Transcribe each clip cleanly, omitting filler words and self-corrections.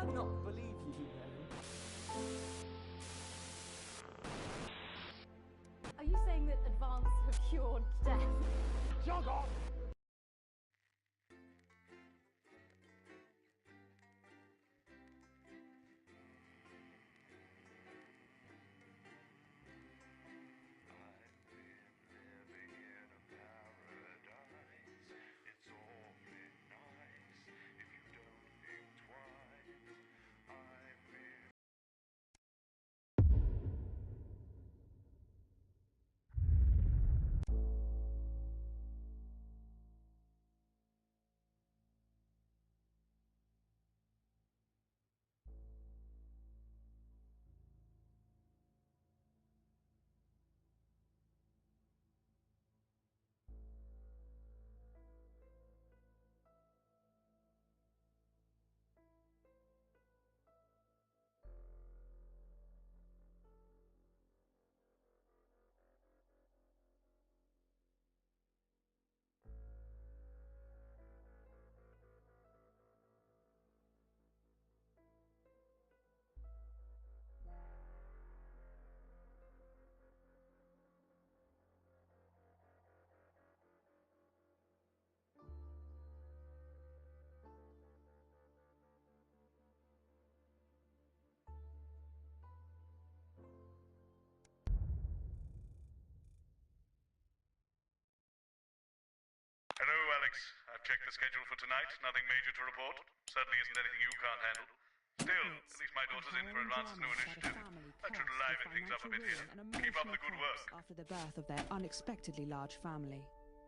cannot believe you, Mary. Are you saying that advance have cured death? Jog on! Hello, Alex. I've checked the schedule for tonight. Nothing major to report. Certainly isn't anything you can't handle. Still, at least my daughter's in for Advance's new initiative. That should liven things up a bit here. Keep up the good work. After the birth of their unexpectedly large family.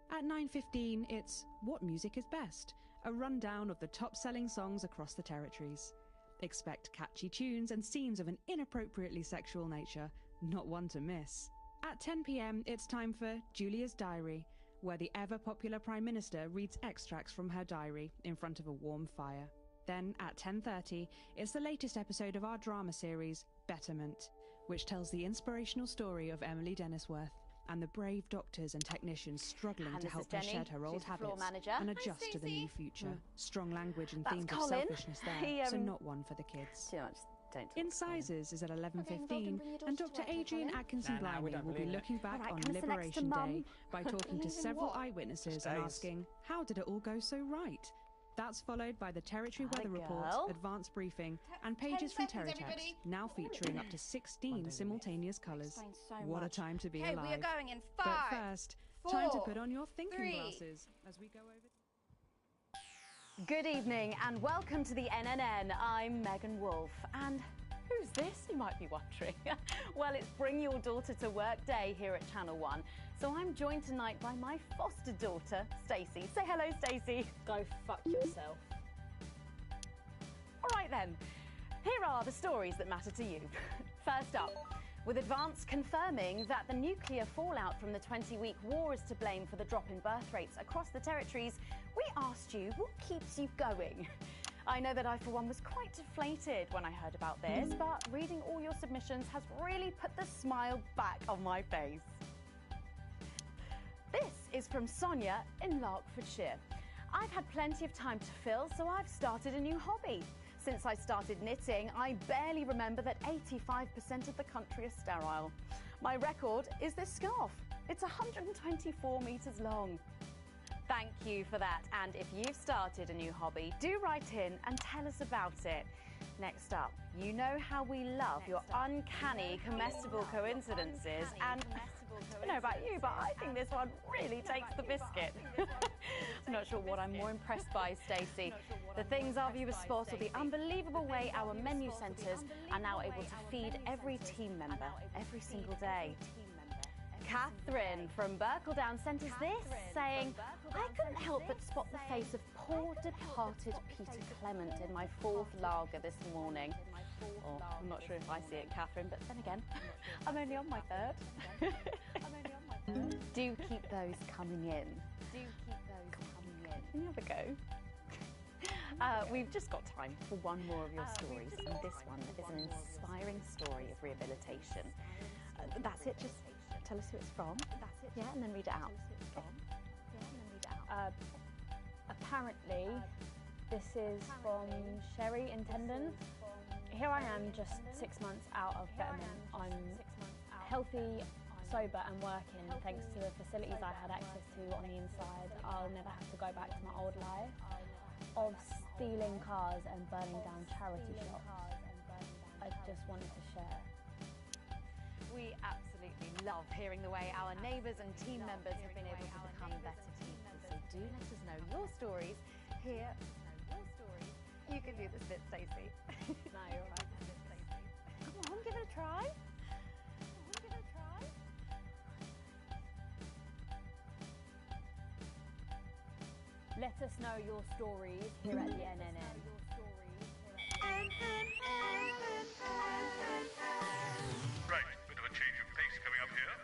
At 9:15, it's What Music is Best, a rundown of the top-selling songs across the territories. Expect catchy tunes and scenes of an inappropriately sexual nature, not one to miss. At 10 p.m, it's time for Julia's Diary, where the ever-popular Prime Minister reads extracts from her diary in front of a warm fire. Then, at 10:30, it's the latest episode of our drama series, Betterment, which tells the inspirational story of Emily Dennisworth and the brave doctors and technicians struggling to help her shed her old habits and adjust to the new future. Strong language and themes of selfishness there, so not one for the kids. Too much. Don't talk. Incisors is at 11:15, and Dr. Adrian Atkinson-Blimey will be looking back on Liberation Day by talking to several eyewitnesses and asking, how did it all go so right? That's followed by the Territory Weather Report, Advanced Briefing, and pages from Terratext, now featuring up to 16 simultaneous colours. What a time to be alive. We are going in 5, But first, 4, time to put on your thinking 3. glasses as we go over. Good evening and welcome to the NNN. I'm Megan Wolfe. And who's this, you might be wondering? Well, it's Bring Your Daughter to Work Day here at Channel 1. So I'm joined tonight by my foster daughter, Stacey. Say hello, Stacey. Go fuck yourself. All right then, here are the stories that matter to you. First up, with Advance confirming that the nuclear fallout from the 20-week war is to blame for the drop in birth rates across the territories, we asked you what keeps you going. I know that I, for one, was quite deflated when I heard about this, but reading all your submissions has really put the smile back on my face. This is from Sonia in Larkfordshire. I've had plenty of time to fill, so I've started a new hobby. Since I started knitting, I barely remember that 85% of the country is sterile. My record is this scarf. It's 124 metres long. Thank you for that. And if you've started a new hobby, do write in and tell us about it. Next up, you know how we love your uncanny comestible coincidences, and I don't know about you, but I think this one really takes the biscuit. I'm not sure what I'm more impressed by, Stacey. The things our viewers spot, or the unbelievable way our menu centres are now able to feed every team member every single day. Catherine from Berkeldown sent us this, saying, I couldn't help but spot the face of poor departed Peter Clement in my 4th lager this morning. Oh, I'm not sure if I see it, Catherine, but then again, I'm only on my 3rd. Do keep those coming in. Do keep those coming in. Have a go. We've just got time for one more of your stories, and this one is an inspiring story of rehabilitation. That's it, just tell us who it's from. That's it. Yeah, and then read it out. Apparently, This is from Sherry Intendant. Here I am, just 6 months out of betterment. I'm healthy, sober and working thanks to the facilities I had access to on the inside. I'll never have to go back to my old life of stealing cars and burning down charity shops. I just wanted to share. We absolutely love hearing the way our neighbours and team members have been able to become better people. So do let us know your stories here. You can do this bit, Stacey. No, you're right. Come on, give it a try. Let us know your stories here at the NNN. Right, bit of a change of pace coming up here.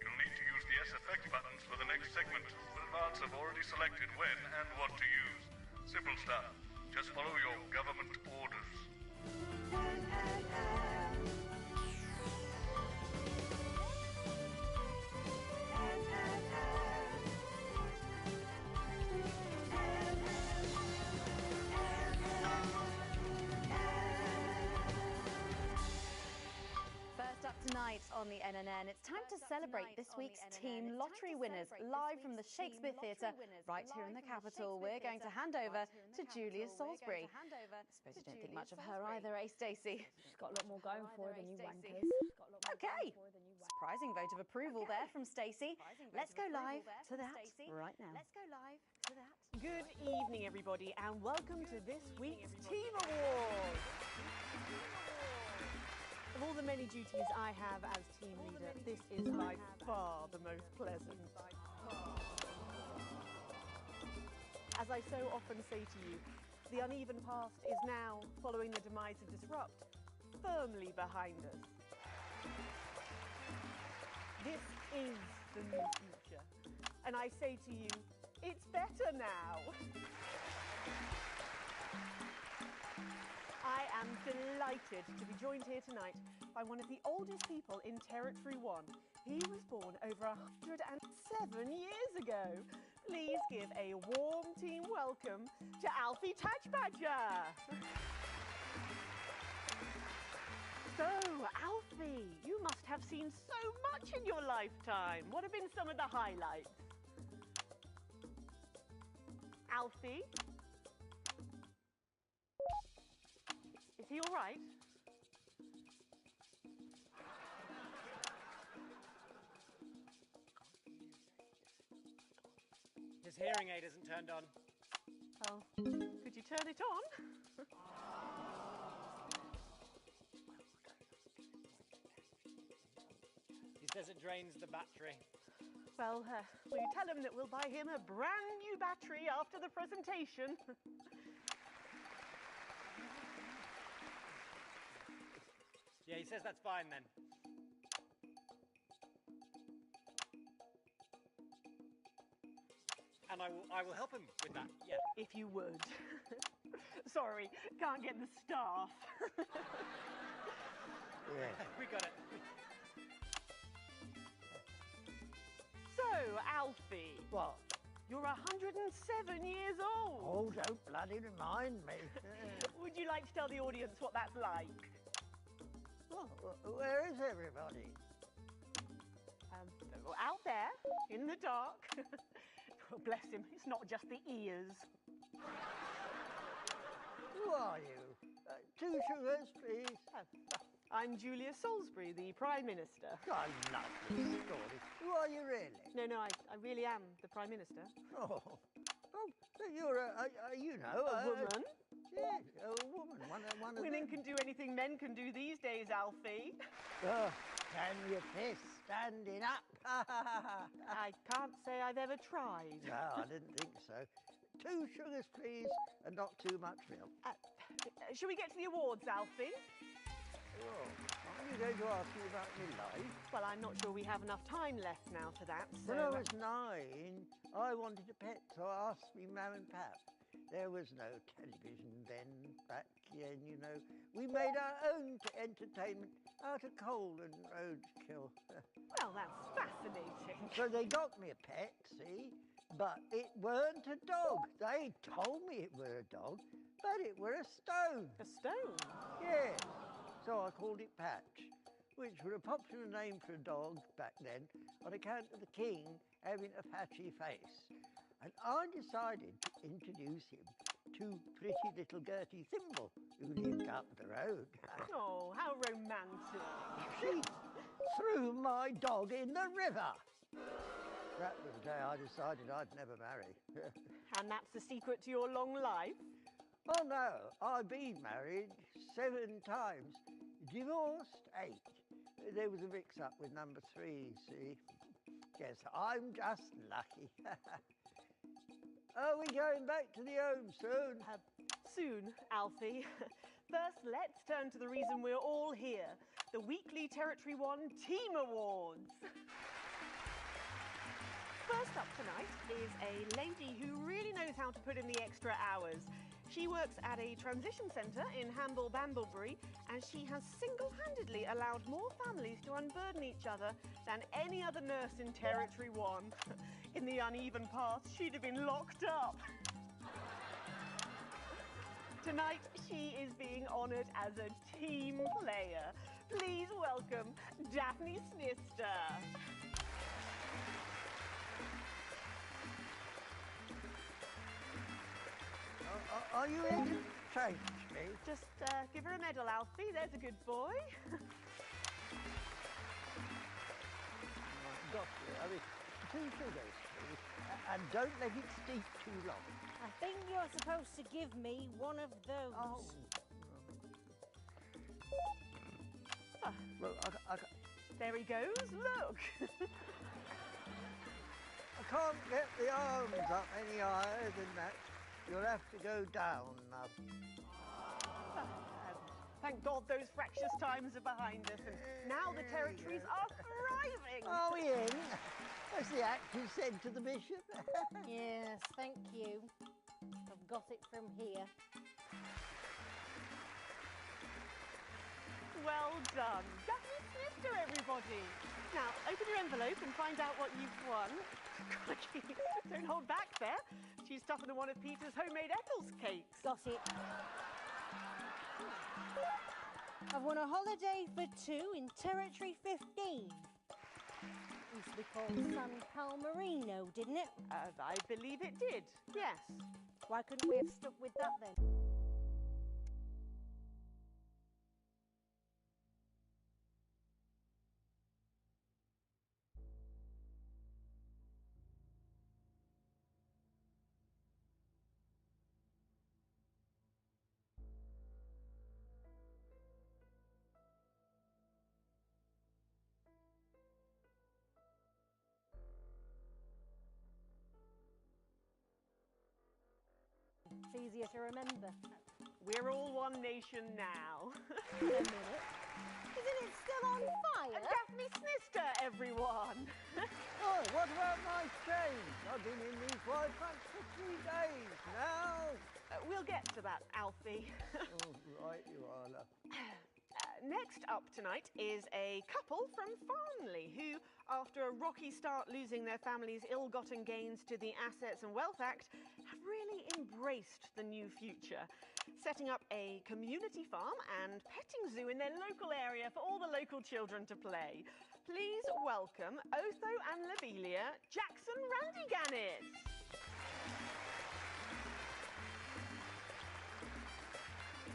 You'll need to use the S effect buttons for the next segment, but advance have already selected when and what to use. Simple stuff. Just follow your government orders. First up tonight on the NNN, it's time to celebrate this week's Team Lottery winners live from the Shakespeare Theatre right here in the capital. We're going to hand over to Julia Salisbury. I suppose you don't think much of her either, eh, Stacey? She's got a lot more going for her than you wankers. Okay. Surprising vote of approval there from Stacey. Let's go live to that right now. Good evening, everybody, and welcome to this week's Team Award. Of all the many duties I have as team leader, this is by far the most pleasant. As I so often say to you, the uneven past is now, following the demise of Disrupt, firmly behind us. This is the new future, and I say to you, it's better now. I am delighted to be joined here tonight by one of the oldest people in Territory 1. He was born over 107 years ago. Please give a warm team welcome to Alfie Touchbadger. So, Alfie, you must have seen so much in your lifetime. What have been some of the highlights? Alfie? Is he all right? His hearing aid isn't turned on. Oh, could you turn it on? He says it drains the battery. Well, will you tell him that we'll buy him a brand new battery after the presentation? Yeah, he says that's fine then. And I will help him with that, yeah. If you would. Sorry, can't get the staff. We got it. So, Alfie. What? You're 107 years old. Oh, don't bloody remind me. Would you like to tell the audience what that's like? Oh, where is everybody? Out there, in the dark. Oh, bless him, it's not just the ears. Who are you? 2 sugars, please. I'm Julia Salisbury, the Prime Minister. I love this story. Who are you really? No, I really am the Prime Minister. Oh, so you're A woman. Yes, a woman. One of Women them. can do anything men can do these days, Alfie. Can you piss standing up? I can't say I've ever tried. No, I didn't think so. 2 sugars, please, and not too much milk. Shall we get to the awards, Alfie? Oh, aren't you going to ask me about my life? Well, I'm not sure we have enough time left now for that, so... When I was 9, I wanted a pet, so I asked me mum and pap. There was no television then, back then, you know. We made our own entertainment out of coal and roadkill. Well, that's fascinating. So they got me a pet, see? But it weren't a dog. They told me it were a dog, but it were a stone. A stone? Yes. So I called it Patch, which were a popular name for a dog back then on account of the king having a patchy face. And I decided to introduce him to pretty little Gertie Thimble, who lived up the road. Oh, how romantic. She threw my dog in the river. That was the day I decided I'd never marry. And that's the secret to your long life? Oh no, I've been married 7 times, divorced 8. There was a mix-up with number 3, see. Guess I'm just lucky. Are we going back to the home soon? Soon, Alfie. First, let's turn to the reason we're all here, the weekly Territory 1 Team Awards. First up tonight is a lady who really knows how to put in the extra hours. She works at a transition centre in Hamble-Bamblebury, and she has single-handedly allowed more families to unburden each other than any other nurse in Territory 1. In the uneven path, she'd have been locked up. Tonight, she is being honoured as a team player. Please welcome Daphne Snister. Are you here to change me? Just give her a medal, Alfie. There's a good boy. Got you. I mean, 2 sugars, please. And don't let it steep too long. I think you're supposed to give me one of those. Oh. Well, There he goes. Look. I can't get the arms up any higher than that. You'll have to go down, love. Thank God those fractious times are behind us, and now the territories are thriving. Are we in? As the actors said to the bishop. Yes, thank you. I've got it from here. Well done. Daphne Snister, everybody. Now, open your envelope and find out what you've won. Don't hold back there. She's tougher than one of Peter's homemade Eccles cakes. Got it. I've won a holiday for 2 in Territory 15. Used to be called San Palmerino, didn't it? I believe it did, yes. Why couldn't we have stuck with that then? It's easier to remember. We're all one nation now. Wait a minute. Isn't it still on fire? Daphne Snister, everyone. Oh, what about my change? I've been in these wide packs for 3 days now. We'll get to that, Alfie. Oh, right you are, love. Next up tonight is a couple from Farnley who, after a rocky start losing their family's ill-gotten gains to the Assets and Wealth Act, have really embraced the new future, setting up a community farm and petting zoo in their local area for all the local children to play. Please welcome Otho and Lobelia Jackson Randy-Gannett.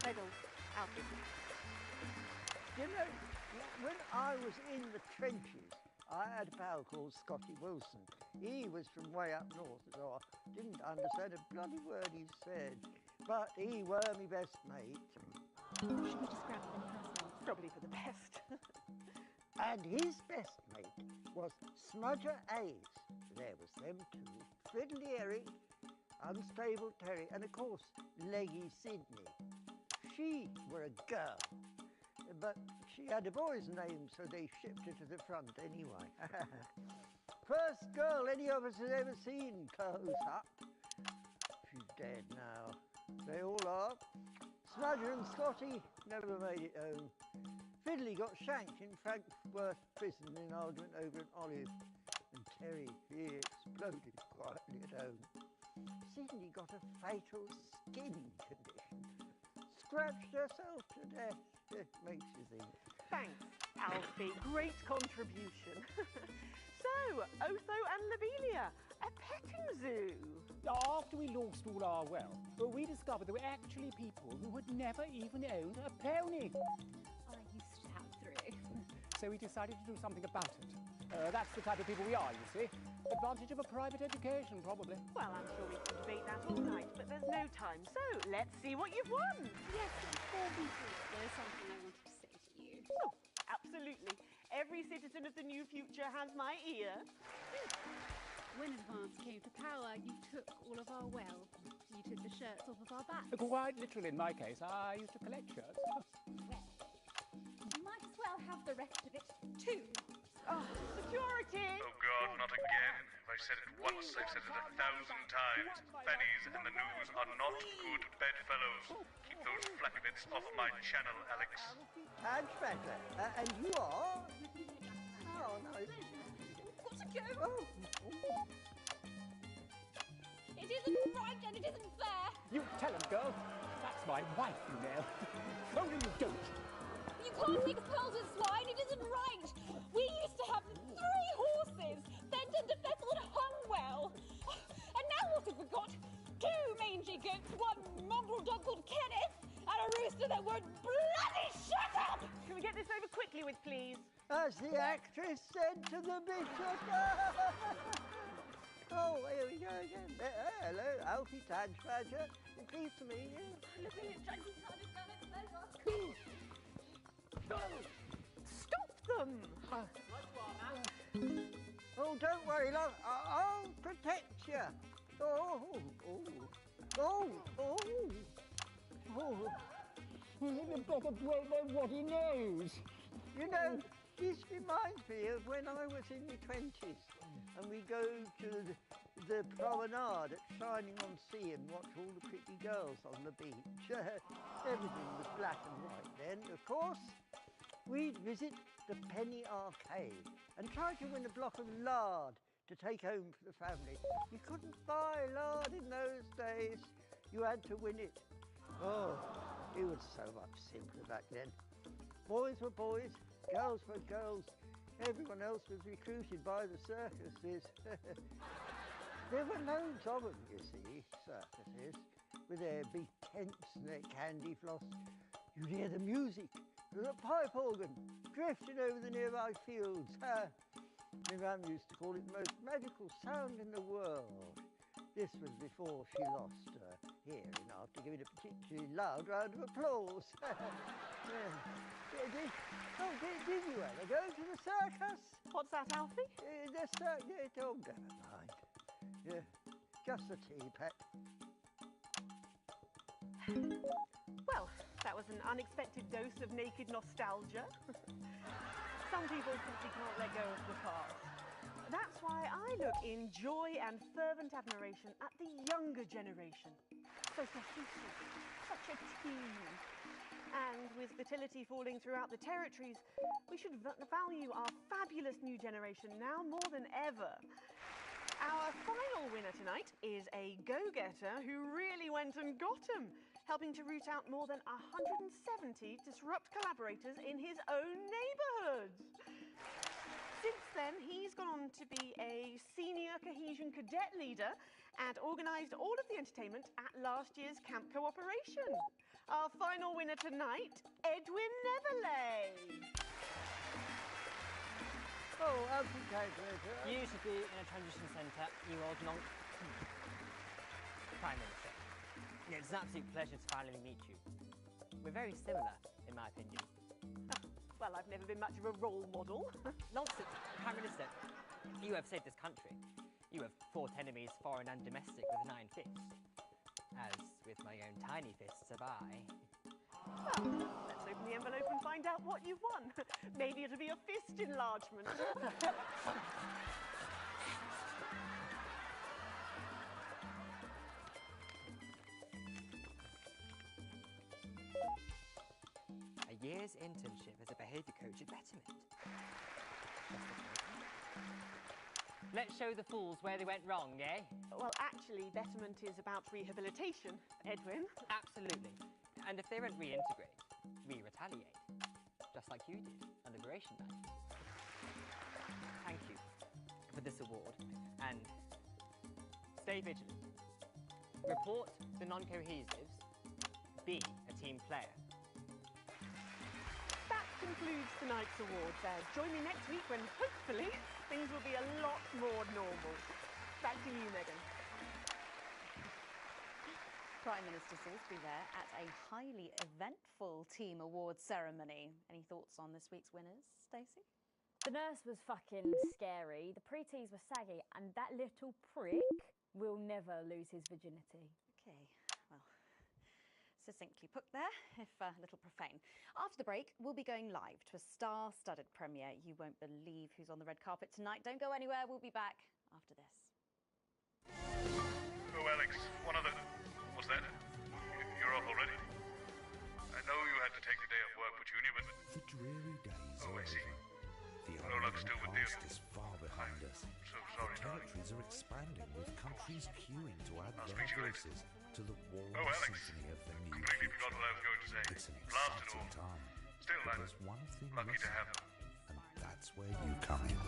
Medal, Alfie. You know, when I was in the trenches, I had a pal called Scotty Wilson. He was from way up north, so I didn't understand a bloody word he said. But he were my best mate. Should we just grab them personal? Probably for the best. And his best mate was Smudger Ace. There was them 2. Fiddly Eric, Unstable Terry, and of course, Leggy Sydney. She were a girl. But she had a boy's name, so they shipped her to the front anyway. First girl any of us had ever seen close up. She's dead now. They all are. Smudger and Scotty never made it home. Fiddly got shanked in Frankfurt prison in an argument over an olive. And Terry, he exploded quietly at home. Sydney got a fatal skin condition. Scratched herself to death. It makes you think. Thanks, Alfie. Great contribution. So, Otho and Lobelia, a petting zoo. After we lost all our wealth, we discovered there were actually people who had never even owned a pony. I used to have 3. So we decided to do something about it. That's the type of people we are, you see. Advantage of a private education, probably. Well, I'm sure we can debate that all night, but there's no time. So, let's see what you've won. Yes, but before we do it, there's something I wanted to say to you. Oh, absolutely. Every citizen of the new future has my ear. When Advance came to power, you took all of our wealth. You took the shirts off of our backs. Quite literally, in my case, I used to collect shirts. Well, you might as well have the rest of it, too. Oh, security! Oh God, not again. If I've said it once, I've said it 1,000 times. Pennies in the news are not good bedfellows. Keep those flappy bits off my channel, Alex. And Spencer, and you are? Oh, no. Got to go. Oh. It isn't right and it isn't fair. You tell him, girl. That's my wife, you know. Only you don't. You can't mix pearls with swine. It isn't right. We used to have 3 horses, Fenton, Defessel, and Hungwell. And now what have we got? 2 mangy goats, 1 mongrel dog called Kenneth, and a rooster that won't bloody shut up! Can we get this over quickly with, please? As the actress said to the bishop. Oh, here we go again. Hello, Alfie Tadge-Badger. Pleased to meet you. Looking at Jackson Tadge, Cool. Stop them! Oh, don't worry, love. I'll protect you. Oh, oh, oh, oh, oh. He'd better break their ruddy nose. You know, this reminds me of when I was in my 20s and we go to the promenade at Shining-on-Sea and watch all the pretty girls on the beach. Everything was black and white then, of course. We'd visit the Penny Arcade and try to win a block of lard to take home for the family. You couldn't buy lard in those days. You had to win it. Oh, it was so much simpler back then. Boys were boys, girls were girls. Everyone else was recruited by the circuses. There were loads of them, you see, circuses, with their big tents and their candy floss. You'd hear the music, the pipe organ, drifting over the nearby fields. My mum used to call it the most magical sound in the world. This was before she lost her hearing after giving a particularly loud round of applause. Did you ever go to the circus? What's that, Alfie? The circus, oh, never mind. Yeah, just a tea, pet. Well, that was an unexpected dose of naked nostalgia. Some people simply can't let go of the past. That's why I look in joy and fervent admiration at the younger generation. So cohesive, such a team. And with fertility falling throughout the territories, we should value our fabulous new generation now more than ever. Our final winner tonight is a go-getter who really went and got 'em, helping to root out more than 170 disrupt collaborators in his own neighbourhood. Since then, he's gone on to be a senior cohesion cadet leader and organised all of the entertainment at last year's Camp Cooperation. Our final winner tonight, Edwin Neverley. Oh, Alfie Tadge-Badger. You used to be in a transition centre, you old nonk. Prime Minister. It's an absolute pleasure to finally meet you. We're very similar, in my opinion. Well, I've never been much of a role model. Nonsense, Prime Minister. You have saved this country. You have fought enemies, foreign and domestic, with an iron fist. As with my own tiny fists have I. Well, let's open the envelope and find out what you've won. Maybe it'll be a fist enlargement. A year's internship as a behaviour coach at Betterment. Let's show the fools where they went wrong, eh? Well, actually, betterment is about rehabilitation, Edwin. Absolutely. And if they don't reintegrate, we retaliate. Just like you did on Liberation Night. Thank you for this award, and stay vigilant. Report the non-cohesives. Be a team player. That concludes tonight's award fair. Join me next week when, hopefully, things will be a lot more normal. Back to you, Megan. Prime Minister Salisbury there at a highly eventful team awards ceremony. Any thoughts on this week's winners, Stacey? The nurse was fucking scary, the pretees were saggy, and that little prick will never lose his virginity. Okay, well, succinctly put there, if a little profane. After the break, we'll be going live to a star-studded premiere. You won't believe who's on the red carpet tonight. Don't go anywhere, we'll be back after this. Oh, Alex, one other... What's that? You're off already? I know you had to take the day off work, Petunia, but... The dreary days Oh, are I see. over. The No luck still with the... past is far behind us. So sorry, The darling. territories are expanding, with countries queuing to add I'll their speak to you later. voices to the warm Oh, Alex. symphony of the new Completely future. forgot what I was going to say. It's an Blasted exciting all. time. Still, But I'm there's one thing lucky to missing, have them. and that's where you come in.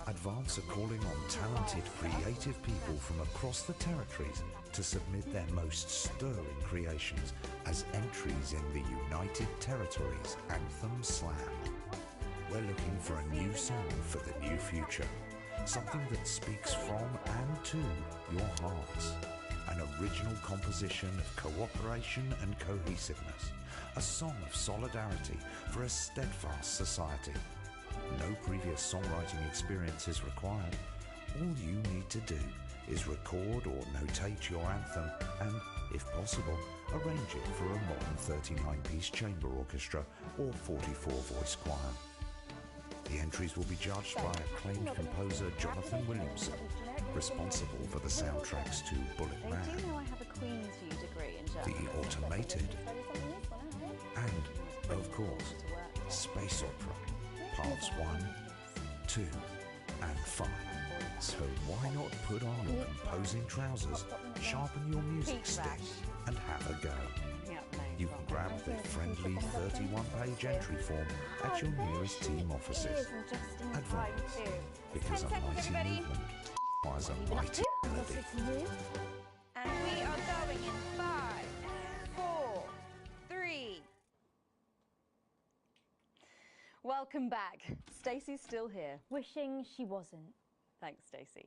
Advance are calling on talented, creative people from across the territories to submit their most stirring creations as entries in the United Territories Anthem Slam. We're looking for a new song for the new future. Something that speaks from and to your hearts. An original composition of cooperation and cohesiveness. A song of solidarity for a steadfast society. No previous songwriting experience is required. All you need to do is record or notate your anthem and, if possible, arrange it for a modern 39-piece chamber orchestra or 44-voice choir. The entries will be judged by acclaimed composer Jonathan Williamson, responsible for the soundtracks to Bullet They Man, do know I have a Queen's U degree in The journalism. Automated, and, of course, Space Opera, parts 1, 2, and 5. So why not put on your composing trousers, sharpen your music stick, and have a go? You can grab the friendly 31-page entry form at your nearest team offices. Advance, because a mighty movement requires a mighty melody. And we are going in 5, 4, 3. Welcome back. Stacey's still here. Wishing she wasn't. Thanks, Stacey.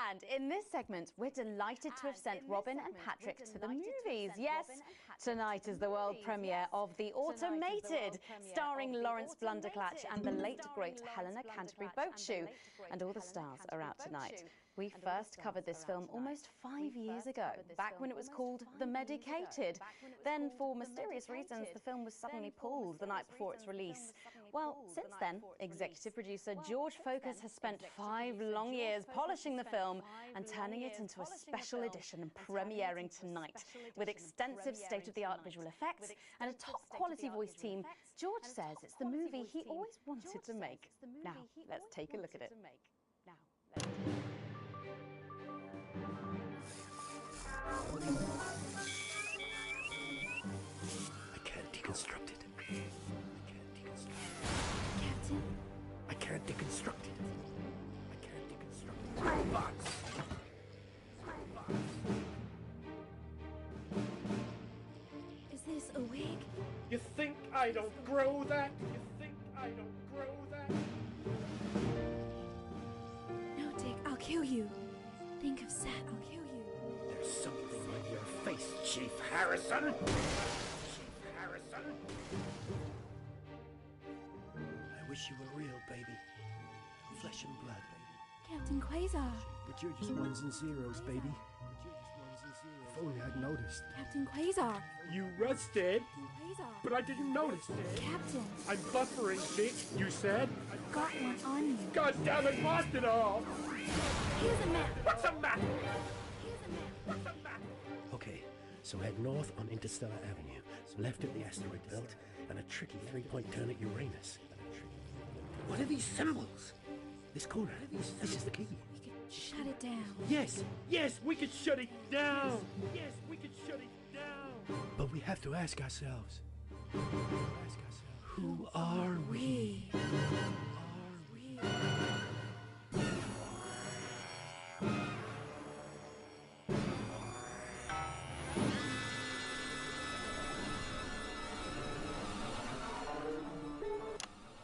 And in this segment, we're delighted to have sent Robin and Patrick to the movies. Yes, tonight is the world premiere of The Automated, starring Lawrence Blunderclatch and the late, great Helena Canterbury Boatshoe. And all the stars are out tonight. We first covered this film almost 5 years ago, back when it was called The Medicated. Then, for mysterious reasons, the film was suddenly pulled the night before its release. Well, since then, executive producer George Focus has spent 5 long years polishing the film and turning it into a special edition and premiering tonight. With extensive state-of-the-art visual effects and a top-quality voice team, George says it's the movie he always wanted to make. Now, let's take a look at it. I can't deconstruct it. Captain? I can't deconstruct it. I can't deconstruct it. Robots! Is this a wig? You think I don't grow that? You think I don't grow that? No, Dick, I'll kill you. Think of Seth, I'll kill you. There's something on your face, Chief Harrison! Chief Harrison! I wish you were real, baby. Flesh and blood, baby. Captain Quasar. But you're just ones and zeros, baby. If only I'd noticed. Captain Quasar. You rusted, Quasar. but I didn't notice it. Captain. I'm buffering, bitch, you said? Got one on you. God damn it, lost it all! Here's a map. What's a map? Here's a map. What's a map? Okay, so head north on Interstellar Avenue, left at the asteroid belt, and a tricky 3-point turn at Uranus. What are these symbols? This corner. This is the key. Shut it down. Yes, yes, we could shut it down. Yes, we could shut it down. But we have to ask ourselves, who are we?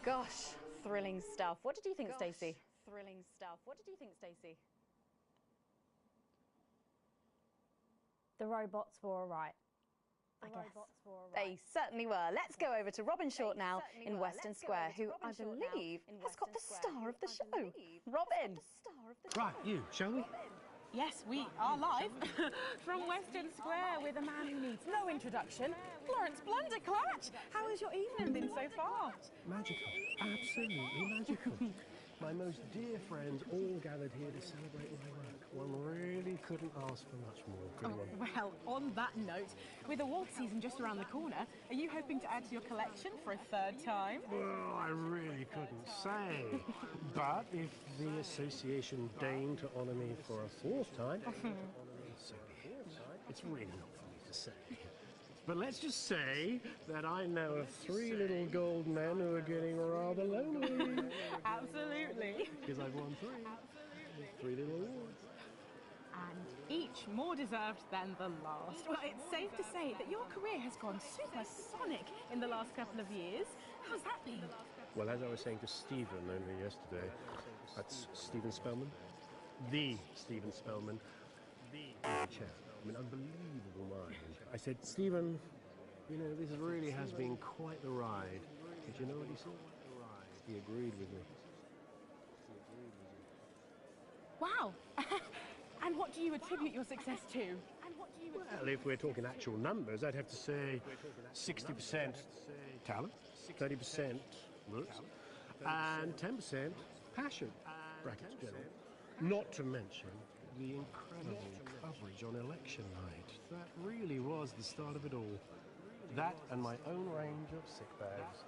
Gosh, thrilling stuff. What did you think, Stacey? Thrilling stuff. What did you think, Stacey? The robots were all right, I guess. They certainly were. Let's go over to Robin Short now in Western Square, who I believe has got the star of the show. Robin! Right, you, shall we? Yes, we are live from Western Square with a man who needs no introduction, Florence Blunderclatch. How has your evening been so far? Magical, absolutely magical. My most dear friends all gathered here to celebrate my work. One really couldn't ask for much more, could one? Well, on that note, with award season just around the corner, are you hoping to add to your collection for a third time? Well, I really couldn't say. But if the association deigned to honour me for a fourth time, so be it. It's really not for me to say. But let's just say that I know of 3 little gold men who are getting rather lonely. Absolutely. Because I've won 3. Absolutely. 3 little awards. And each more deserved than the last. Well, it's safe to say that your career has gone supersonic in the last couple of years. How's that been? Well, as I was saying to Stephen only yesterday, that's Stephen Spellman. The Stephen Spellman. The chap. I mean, unbelievable mind. I said, Stephen, you know, this really has been quite the ride. But you know what he said? He agreed with me. Wow. And what do you attribute your success to? Well, if we're talking actual numbers, I'd have to say 60% talent, 30% looks, and 10% passion, brackets general. Not to mention the incredible coverage on election night. That really was the start of it all. That and my own range of sick bags.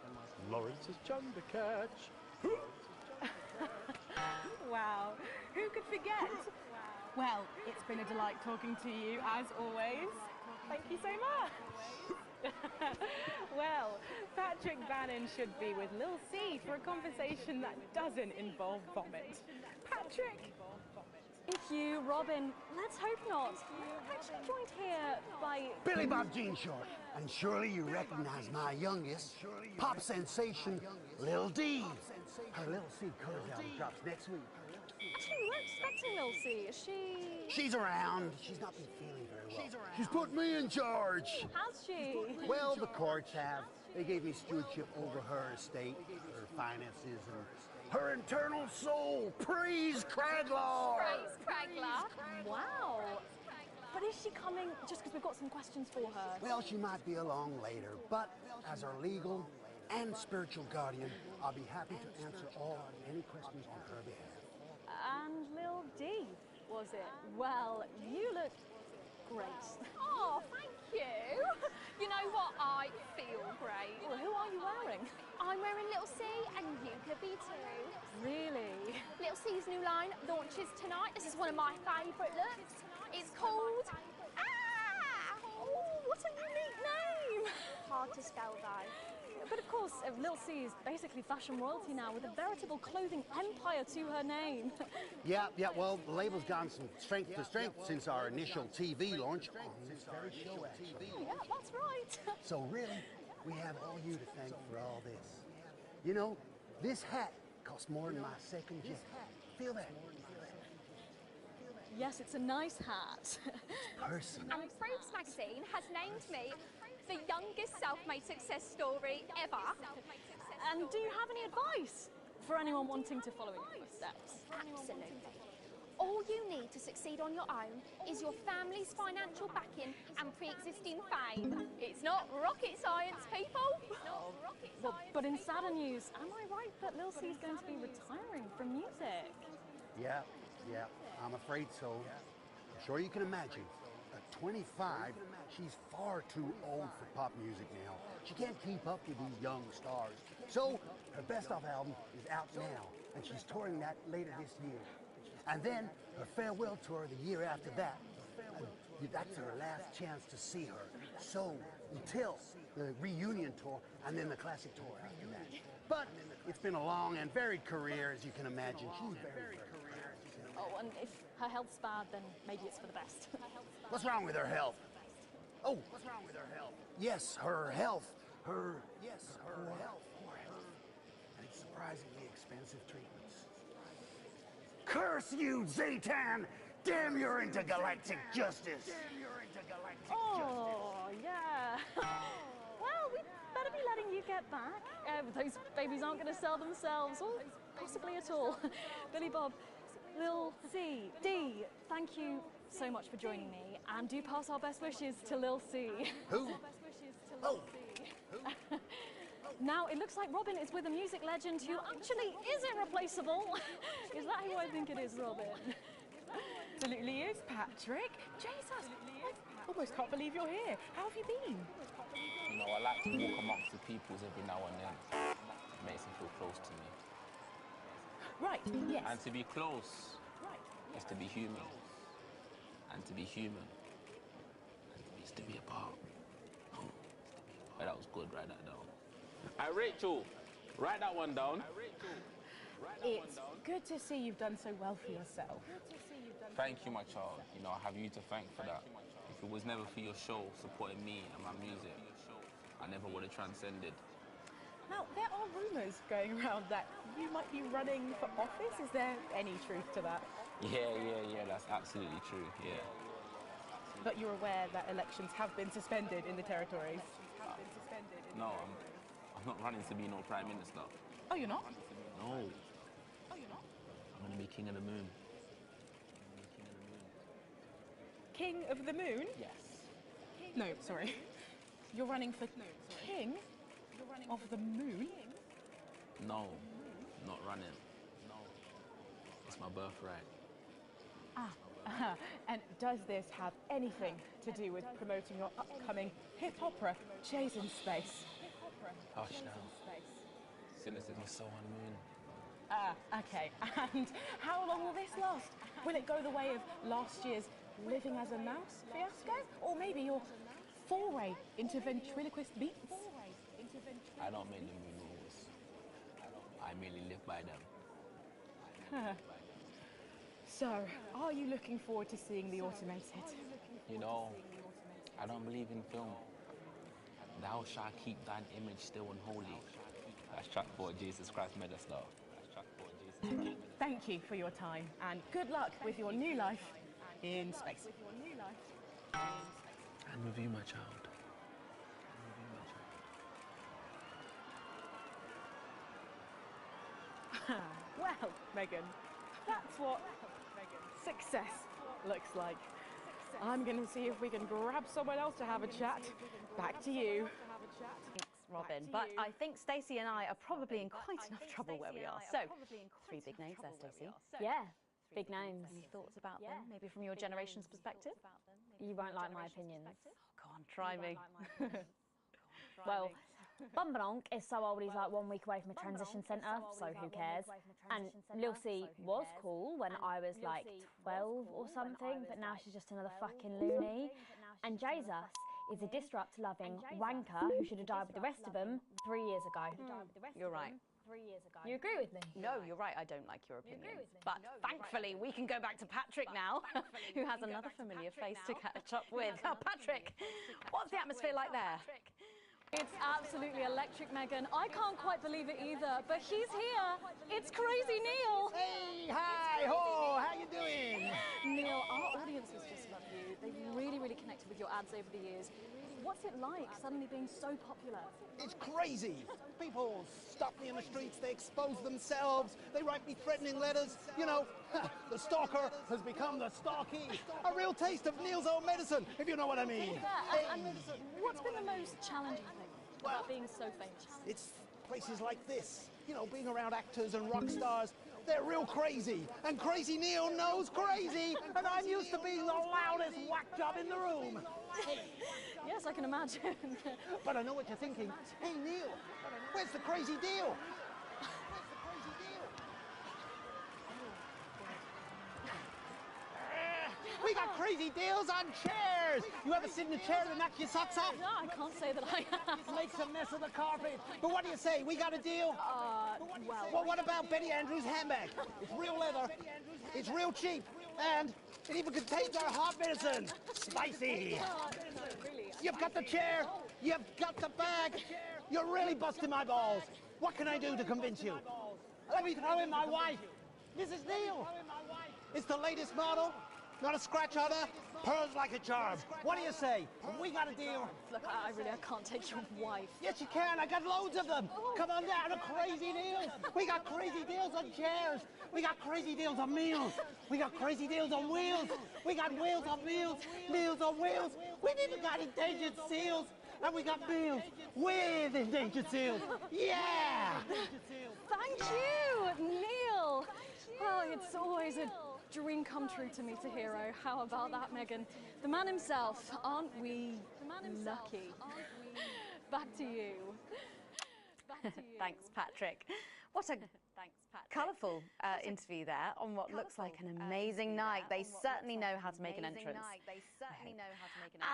Lawrence's Chundercatch. Wow, who could forget? Well, it's been a delight talking to you, as always. Thank you so much. Well, Patrick Bannon should be with Lil C for a conversation that doesn't involve vomit. Patrick! Thank you, Robin. Let's hope not. I'm actually joined here by Billy Bob Jean Short. And surely you recognize my youngest, pop sensation, Lil D. Her Lil C covers album drops next week. Actually, we weren't expecting Lil C. Is she? She's around. She's not been feeling very well. She's put me in charge. Has she? Well, the courts have. They gave me stewardship over her estate, her finances, and her internal soul. Praise Craglaw! Praise Craglaw. Wow. But is she coming just because we've got some questions for her? Well, she might be along later, but as our legal and spiritual guardian, I'll be happy to answer any questions on her behalf. And Lil D, was it? Well, you look great. Oh, thank you. You know what? I feel great. Well, who are you wearing? I'm wearing Little C and you could be too. Really? Little C's new line launches tonight. This is one of my favourite looks. It's called... Ah! Oh, what a unique name! Hard to spell though. But of course, Lil C is basically fashion royalty now with a veritable clothing empire to her name. Yeah, well, the label's gone from strength to strength since our initial TV launch on this very show, actually. Oh, yeah, that's right. So really, we have all you to thank for all this. You know, this hat cost more than my second jet. Feel that? Yes, it's a nice hat. Personal. And Forbes magazine has named me the youngest self-made success story ever. And do you have any advice for anyone wanting to follow in your footsteps? Absolutely. All you need to succeed on your own is your family's financial backing and pre-existing fame. It's not rocket science, people. Well, but in sadder news, am I right that Lil C is going to be retiring from music? Yeah, I'm afraid so. I'm sure you can imagine. At 25, she's far too old for pop music now. She can't keep up with these young stars. So, her best of album is out now, and she's touring that later this year. And then her farewell tour the year after that. That's her last chance to see her. So, until the reunion tour and then the classic tour after that. But it's been a long and varied career, as you can imagine. She's very Oh, and if her health's bad, then maybe it's for the best. What's wrong with her health? Oh, what's wrong with her health? Yes, her health. Her health. And it's surprisingly expensive treatments. Curse you, Zaytan! Damn your intergalactic justice! Oh, yeah. Well, we better be letting you get back. Those babies aren't going to sell themselves, or possibly at all. Billy Bob, Lil C, D, thank you so much for joining me, and do pass our best wishes to Lil C. Who? Oh. Now, it looks like Robin is with a music legend who actually is irreplaceable. Is that who I think it is, Robin? Absolutely is, Patrick. Jesus, I almost can't believe you're here. How have you been? You know, I like to walk amongst the peoples every now and then. It makes them feel close to me. Right, yes. And to be close is to be human. And to be human is to be apart. But that was good, write that down. Hey, Rachel, write that one down. It's good to see you've done so well for yourself. Thank you, my child. You know, I have you to thank for that. If it was never for your show supporting me and my music, I never would have transcended. Now, there are rumours going around that you might be running for office. Is there any truth to that? Yeah, that's absolutely true, yeah. But you're aware that elections have been suspended in the territories? No, I'm not running to be no Prime Minister. Oh, you're not? No. I'm going to be King of the Moon. King of the Moon? Yes. No, sorry. You're running for King of the Moon? No, not running. No. It's my birthright. And does this have anything to do with promoting your upcoming hip opera, Chase in Space? Hush now. Cynicism is so unmoon. Okay. And how long will this last? Will it go the way of last year's Living as a Mouse fiasco? Or maybe your foray into ventriloquist beats? I don't make the moon rules. I merely live by them. So, are you looking forward to seeing the automated? You know, I don't believe in film. Thou shalt keep thine image still unholy. That's track for Jesus Christ made us though. Thank you for your time, and good luck with your new life in space. And with you, my child. Well, Megan, that's what success looks like. I'm going to see if we can grab someone else to have a chat. Back to you. Thanks, Robin. But I think Stacey and I are probably in quite enough trouble where we are. So, 3 big names there, Stacey. Yeah, big names. Any thoughts about them, maybe from your generation's perspective? You won't like my opinions. Go on, try me. Well, Bumbanonk is so old he's like 1 week away from a transition centre, so who cares? And Lil C was cool when I was like 12 or something, but now she's just another fucking loony. And Jesus is a disrupt-loving wanker who should have died with the rest of them 3 years ago. You're right. You agree with me? No, you're right, I don't like your opinions. But thankfully, we can go back to Patrick now, who has another familiar face to catch up with. Patrick, what's the atmosphere like there? It's absolutely electric, Megan. I can't quite believe it either, but he's here. It's Crazy Neil. Hey, hi, ho, how you doing? Neil, our audiences just love you. They've really, really connected with your ads over the years. What's it like suddenly being so popular? It's crazy. People stop me in the streets, they expose themselves, they write me threatening letters. You know, the stalker has become the stalky. A real taste of Neil's own medicine, if you know what I mean. Yeah, and what's been the most challenging thing about being so famous? It's places like this, you know, being around actors and rock stars. They're real crazy, and Crazy Neil knows crazy, and I'm used to being the loudest whack job in the room. Yes, I can imagine. But I know what you're thinking. Hey, Neil, where's the crazy deal? crazy deals on chairs. You ever sit in a chair that knocks your socks off? No, I can't say that I have. Makes a mess of the carpet. But what do you say? We got a deal? Well, what about Betty Andrews' handbag? It's real leather. It's real cheap. And it even contains our heart medicine. Spicy. You've got the chair. You've got the bag. You're really busting my balls. What can I do to convince you? Let me throw in my wife, Mrs. Neal. It's the latest model. Not a scratch on her. Pearls like a charm. What do you say? We got a deal. Look, I can't take your wife. Yes, you can. I got loads of them. Come on down to crazy deals. We got crazy deals on chairs. We got crazy deals on meals. We got crazy deals on wheels. We got wheels on meals. Meals on wheels. We've even got endangered seals. And we got meals with endangered seals. Yeah! Thank you, Neil. Oh, it's always a dream come true to meet a hero. How about that, Megan? The man himself. Aren't we lucky? Back to you. Thanks, Patrick. What a colourful interview there on what looks like an amazing night. They certainly know how to make an entrance.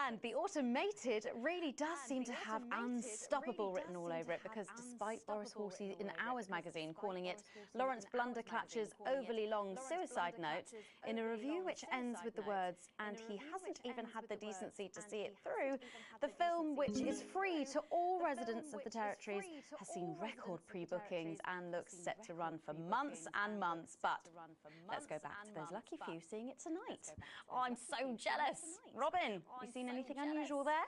And the automated really does seem to have unstoppable written all over it, because despite Boris Horsey in Hours magazine calling it Lawrence Blunderclatch's overly long suicide note, in a review which ends with the words, and he hasn't even had the decency to see it through, the film, which is free to all residents of the territories, has seen record pre-bookings and looks set to run for months and months. But let's go back to those lucky few seeing it tonight. Oh, I'm so jealous. Robin, you seen anything unusual there?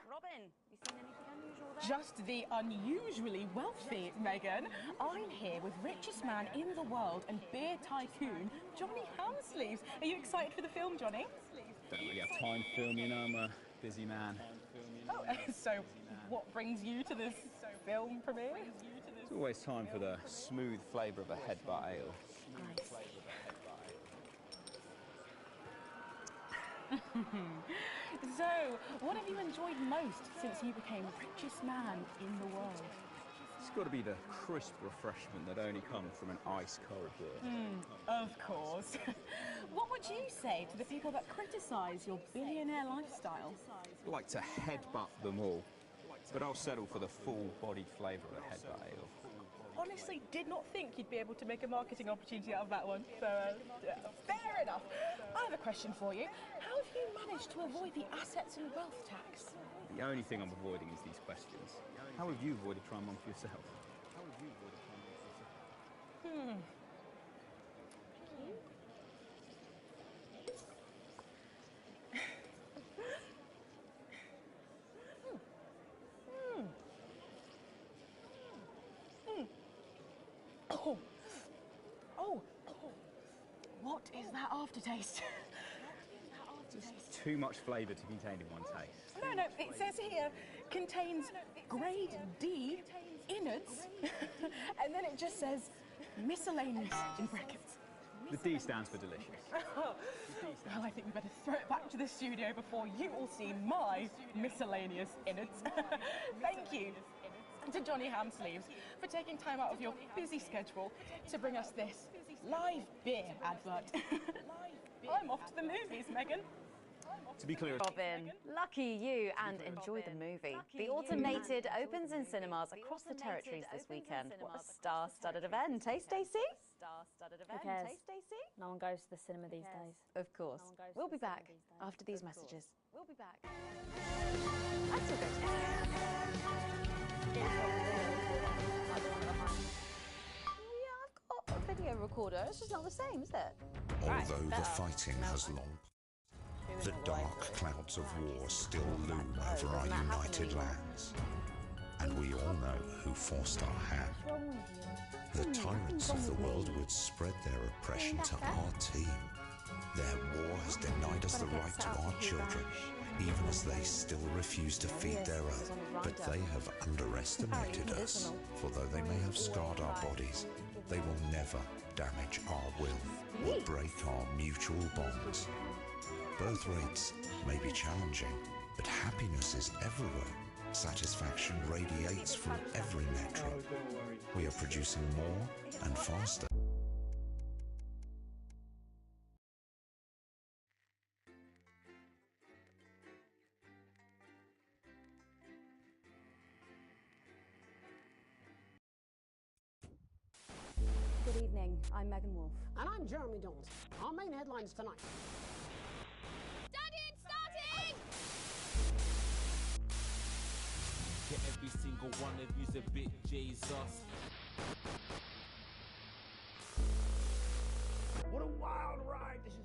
Just the unusually wealthy, Megan. I'm here with richest man in the world and beer tycoon, Johnny Hamsleeves. Are you excited for the film, Johnny? Don't really have time to film, you know, I'm a busy man. Oh, so what brings you to this film premiere? There's always time for the smooth flavour of a headbutt ale. So, what have you enjoyed most since you became richest man in the world? It's got to be the crisp refreshment that only comes from an ice-cold beer. Of course. What would you say to the people that criticise your billionaire lifestyle? I'd like to headbutt them all, but I'll settle for the full-bodied flavour of a headbutt ale. Honestly, did not think you'd be able to make a marketing opportunity out of that one. So, fair enough. I have a question for you. How have you managed to avoid the assets and wealth tax? The only thing I'm avoiding is these questions. How have you avoided trying one for yourself? What is that aftertaste? Just too much flavour to contain in one taste. No, it says here, contains grade D innards, and then it just says miscellaneous in brackets. The D stands for delicious. Well, I think we better throw it back to the studio before you all see my miscellaneous innards. Thank you to Johnny Hamsleeves for taking time out of your busy schedule to bring us this live beer advert. I'm off to the movies, Megan. To be clear, Robin, lucky you, and enjoy the movie. The Automated opens in cinemas across the territories this weekend. What a star-studded event, eh, Stacey? Who cares? No one goes to the cinema these days. Of course. We'll be back after these messages. We'll be back. I still go to I've got a video recorder. It's just not the same, is it? Although the fighting has long passed, the dark clouds of war still loom over our united lands. And we all know who forced our hand. The tyrants of the world would spread their oppression to our team. Their war has denied us the right to our children, even as they still refuse to feed their own. But they have underestimated us, for though they may have scarred our bodies, they will never damage our will or break our mutual bonds. Birth rates may be challenging, but happiness is everywhere. Satisfaction radiates from every metro. We are producing more and faster. Good evening, I'm Megan Wolf. And I'm Jeremy Jones. Our main headlines tonight. Starting! Starting! To every single one of you's a bit Jesus. What a wild ride this is.